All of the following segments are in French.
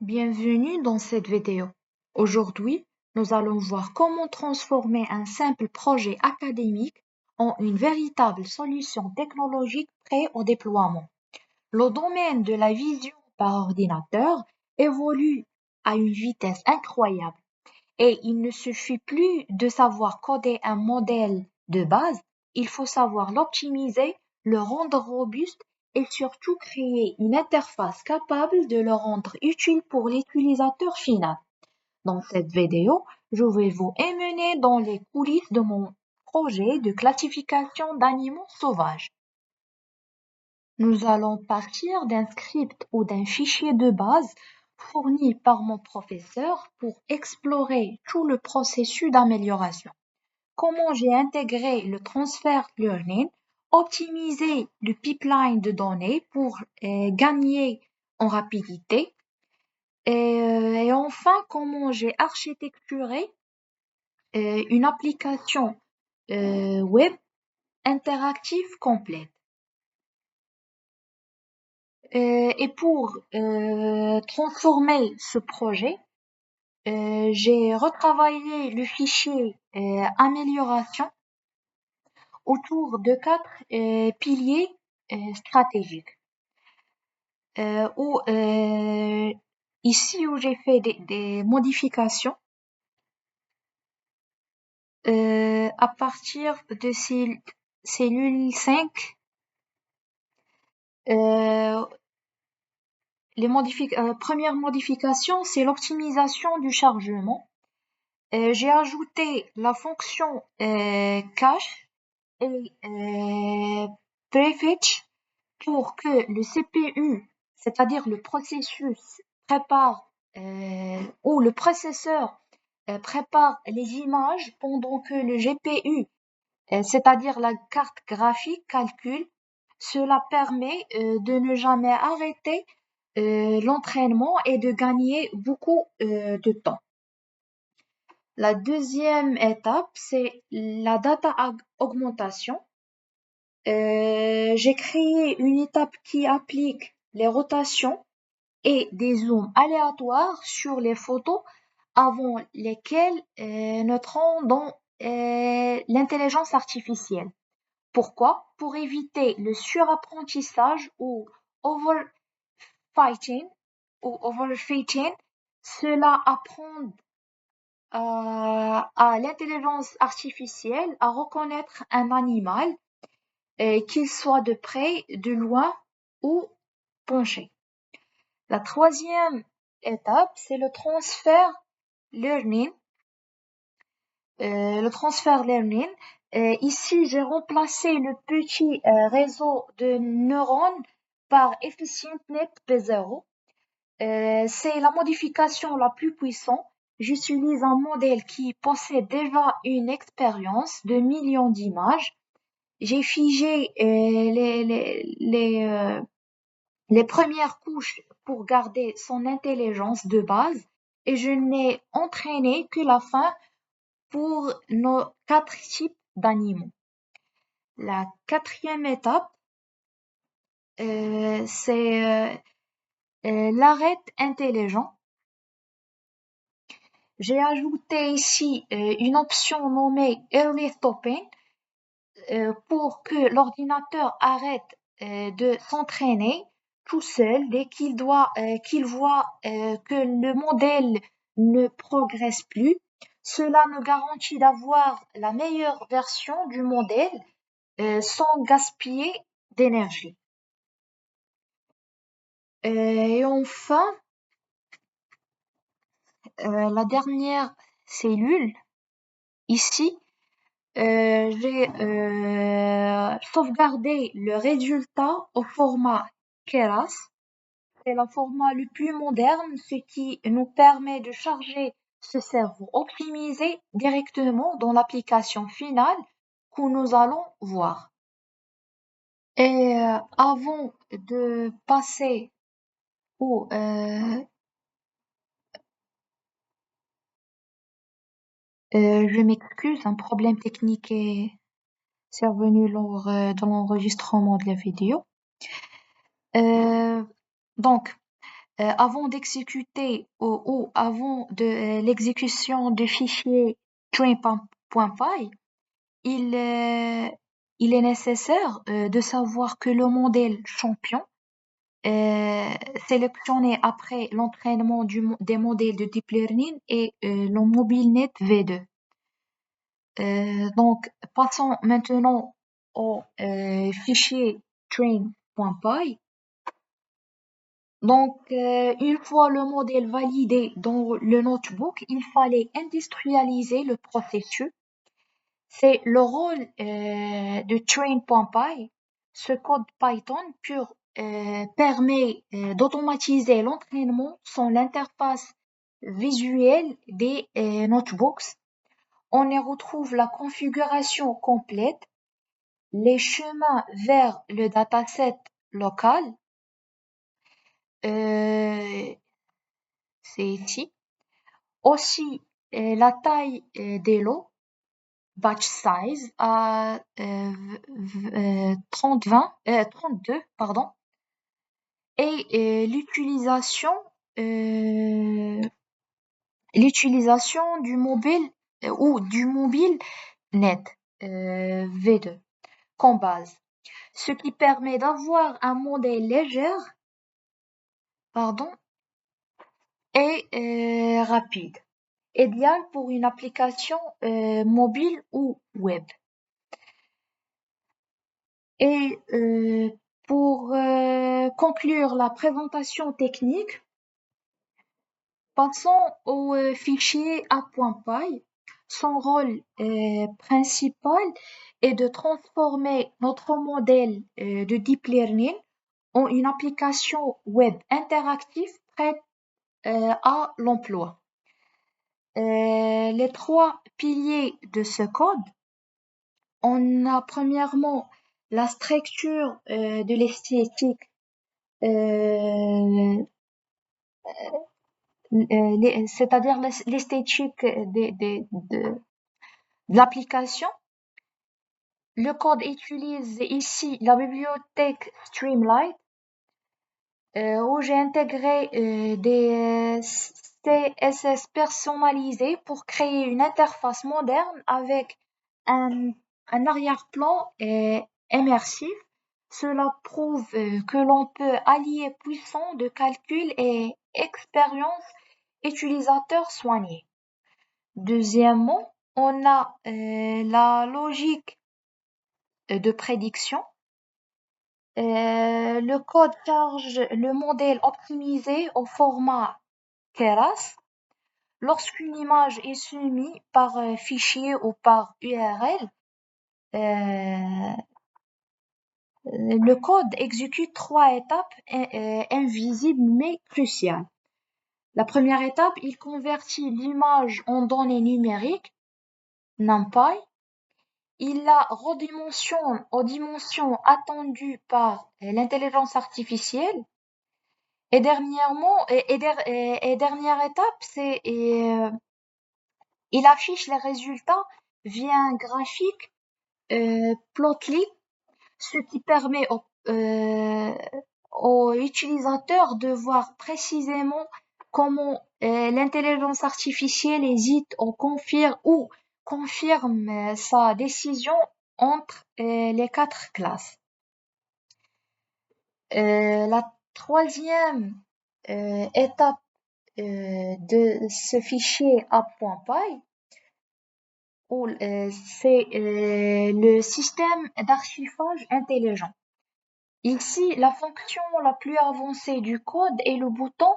Bienvenue dans cette vidéo. Aujourd'hui, nous allons voir comment transformer un simple projet académique en une véritable solution technologique prête au déploiement. Le domaine de la vision par ordinateur évolue à une vitesse incroyable et il ne suffit plus de savoir coder un modèle de base, il faut savoir l'optimiser, le rendre robuste et surtout créer une interface capable de le rendre utile pour l'utilisateur final. Dans cette vidéo, je vais vous emmener dans les coulisses de mon projet de classification d'animaux sauvages. Nous allons partir d'un script ou d'un fichier de base fourni par mon professeur pour explorer tout le processus d'amélioration. Comment j'ai intégré le transfer learning, optimisé le pipeline de données pour gagner en rapidité et enfin comment j'ai architecturé une application web interactive complète. Et pour transformer ce projet, j'ai retravaillé le fichier amélioration autour de 4 piliers stratégiques. Ici où j'ai fait des modifications à partir de cellule 5. Première modification, c'est l'optimisation du chargement. J'ai ajouté la fonction cache et prefetch pour que le CPU, c'est-à-dire le processus, prépare ou le processeur prépare les images pendant que le GPU, c'est-à-dire la carte graphique, calcule. Cela permet de ne jamais arrêter l'entraînement et de gagner beaucoup de temps. La deuxième étape, c'est la data augmentation. J'ai créé une étape qui applique les rotations et des zooms aléatoires sur les photos avant lesquelles naîtront dans l'intelligence artificielle. Pourquoi? Pour éviter le surapprentissage ou overfitting cela apprend à l'intelligence artificielle à reconnaître un animal, qu'il soit de près, de loin ou penché. La troisième étape, c'est le transfert learning. Ici, j'ai remplacé le petit réseau de neurones par EfficientNet V0. C'est la modification la plus puissante. J'utilise un modèle qui possède déjà une expérience de millions d'images. J'ai figé les premières couches pour garder son intelligence de base et je n'ai entraîné que la fin pour nos 4 types d'animaux. La quatrième étape, c'est l'arrêt intelligent. J'ai ajouté ici une option nommée Early Stopping pour que l'ordinateur arrête de s'entraîner tout seul dès qu'il voit que le modèle ne progresse plus. Cela nous garantit d'avoir la meilleure version du modèle sans gaspiller d'énergie. Et enfin, la dernière cellule, ici, j'ai sauvegardé le résultat au format Keras. C'est le format le plus moderne, ce qui nous permet de charger ce cerveau optimisé directement dans l'application finale que nous allons voir. Et avant de passer au je m'excuse, un problème technique est survenu lors de l'enregistrement de la vidéo. Donc, avant d'exécuter ou avant de l'exécution du fichier train.py, il, euh, il est nécessaire de savoir que le modèle champion euh, sélectionné après l'entraînement des modèles de deep learning est le MobileNet V2. Donc, passons maintenant au fichier train.py. Donc, une fois le modèle validé dans le notebook, il fallait industrialiser le processus. C'est le rôle de train.py. Ce code Python pur permet d'automatiser l'entraînement sans l'interface visuelle des notebooks. On y retrouve la configuration complète, les chemins vers le dataset local, euh, c'est ici. Aussi, la taille des lots, batch size à 32, pardon, et l'utilisation du mobile ou du mobile net V2 comme base, ce qui permet d'avoir un modèle léger, pardon, et rapide, idéal pour une application mobile ou web. Et pour conclure la présentation technique, passons au fichier A.py. Son rôle principal est de transformer notre modèle de deep learning en une application web interactive prête à l'emploi. Les trois piliers de ce code, on a premièrement la structure de l'esthétique, c'est-à-dire l'esthétique de l'application. Le code utilise ici la bibliothèque Streamlit, où j'ai intégré des CSS personnalisés pour créer une interface moderne avec un arrière-plan immersif. Cela prouve que l'on peut allier puissance de calcul et expérience utilisateur soignée. Deuxièmement, on a la logique de prédiction. Le code charge le modèle optimisé au format Keras. Lorsqu'une image est soumise par fichier ou par URL, le code exécute trois étapes invisibles mais cruciales. La première étape, il convertit l'image en données numériques, NumPy. Il la redimensionne aux dimensions attendues par l'intelligence artificielle. Et dernière étape, c'est il affiche les résultats via un graphique Plotly, ce qui permet aux utilisateurs de voir précisément comment l'intelligence artificielle hésite ou confirme sa décision entre les quatre classes. La troisième étape de ce fichier A.py, c'est le système d'archivage intelligent. Ici, la fonction la plus avancée du code est le bouton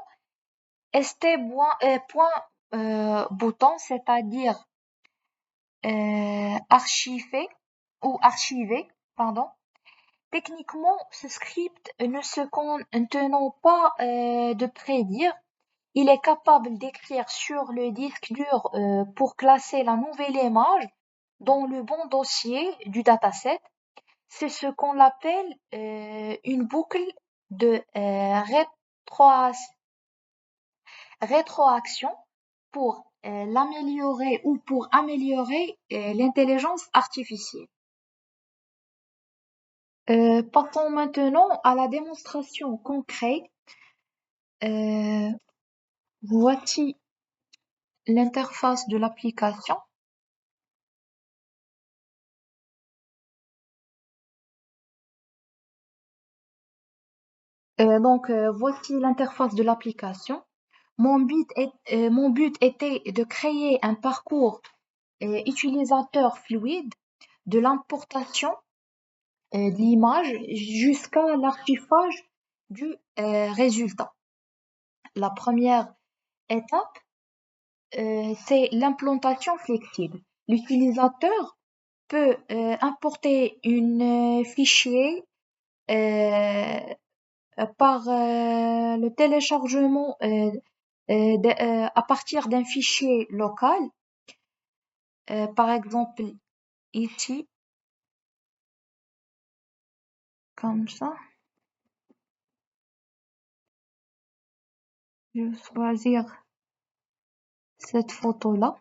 st.bouton, c'est-à-dire archiver, pardon. Techniquement, ce script ne se contenant pas de prédire, il est capable d'écrire sur le disque dur pour classer la nouvelle image dans le bon dossier du dataset. C'est ce qu'on appelle une boucle de rétroaction pour l'améliorer ou pour améliorer l'intelligence artificielle. Passons maintenant à la démonstration concrète Euh, Voici l'interface de l'application. Voici l'interface de l'application. Mon but était de créer un parcours utilisateur fluide de l'importation de l'image jusqu'à l'archivage du résultat. La première étape, c'est l'implantation flexible. L'utilisateur peut importer un fichier euh, par le téléchargement à partir d'un fichier local. Par exemple, ici, comme ça, je vais choisir cette photo-là.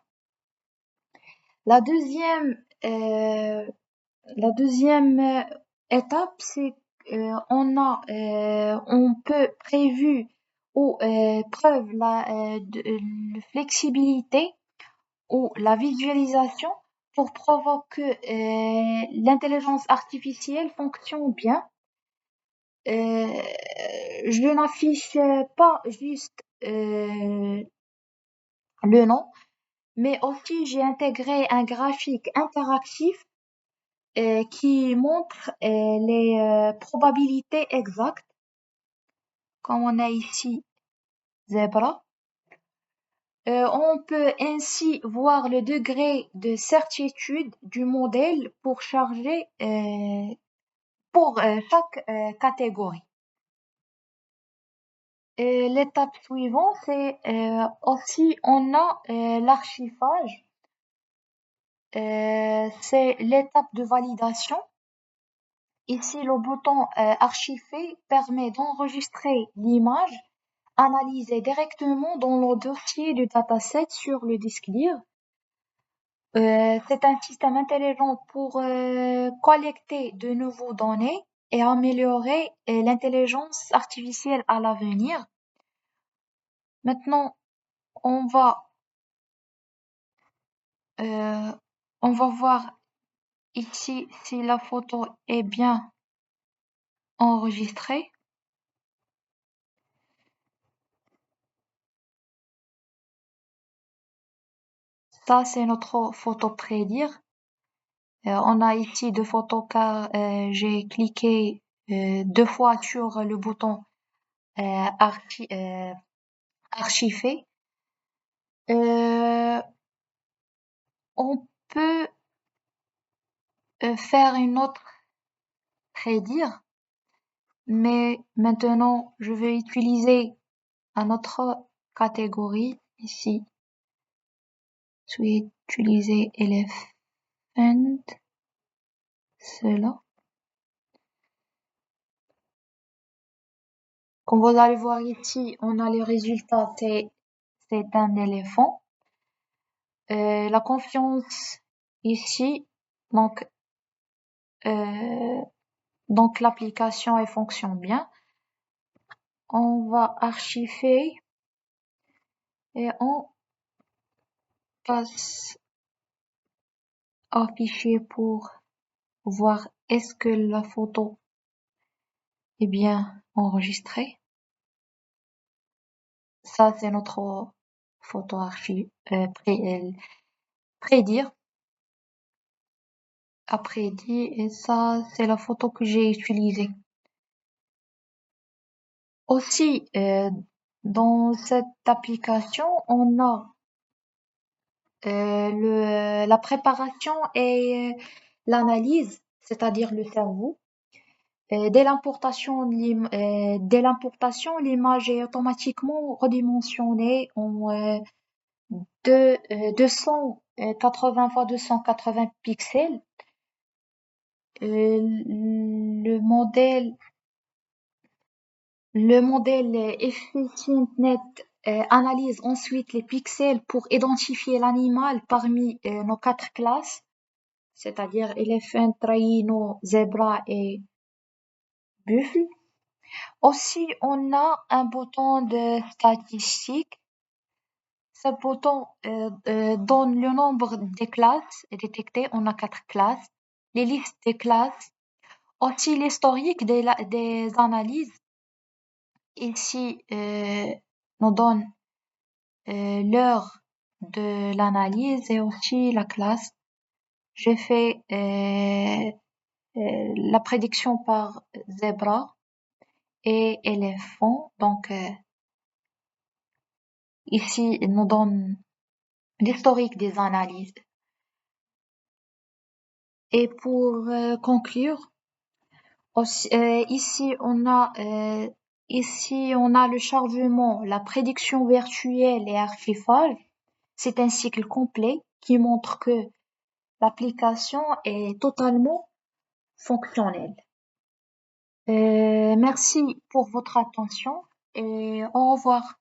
La deuxième, euh, la deuxième étape, c'est on peut prévu ou preuve de flexibilité ou la visualisation pour provoquer que l'intelligence artificielle fonctionne bien. Je n'affiche pas juste le nom, mais aussi j'ai intégré un graphique interactif qui montre les probabilités exactes, comme on a ici zebra. On peut ainsi voir le degré de certitude du modèle pour chaque catégorie. Et l'étape suivante, c'est aussi on a l'archivage. C'est l'étape de validation. Ici, le bouton archiver permet d'enregistrer l'image analysée directement dans le dossier du dataset sur le disque dur. C'est un système intelligent pour collecter de nouveaux données et améliorer l'intelligence artificielle à l'avenir. Maintenant, on va euh, on va voir ici si la photo est bien enregistrée. Ça, c'est notre photo prédire. On a ici deux photos car j'ai cliqué deux fois sur le bouton archiver. Euh, on peut faire une autre prédire, mais maintenant je vais utiliser une autre catégorie ici. Je vais utiliser elephant, cela. Comme vous allez voir ici, on a les résultats, c'est un éléphant. La confiance ici, donc, euh, donc l'application elle fonctionne bien. On va archiver et on passe à fichier pour voir est-ce que la photo est bien enregistrée. Ça, c'est notre photo prédire. Après dit, et ça, c'est la photo que j'ai utilisée. Aussi, dans cette application, on a la préparation et l'analyse, c'est-à-dire le cerveau. Dès l'importation, l'image est automatiquement redimensionnée en 280 fois 280 pixels. Le modèle EfficientNet analyse ensuite les pixels pour identifier l'animal parmi nos quatre classes, c'est-à-dire éléphant, rhino, zebra et buffle. Aussi, on a un bouton de statistiques. Ce bouton donne le nombre des classes détectées. On a 4 classes. Les listes des classes. Aussi l'historique des analyses. Ici, nous donne l'heure de l'analyse et aussi la classe. J'ai fait la prédiction par zebra et éléphant. Donc, ici, il nous donne l'historique des analyses. Et pour conclure, ici on a le chargement, la prédiction virtuelle et archivage. C'est un cycle complet qui montre que l'application est totalement fonctionnelle. Merci pour votre attention et au revoir.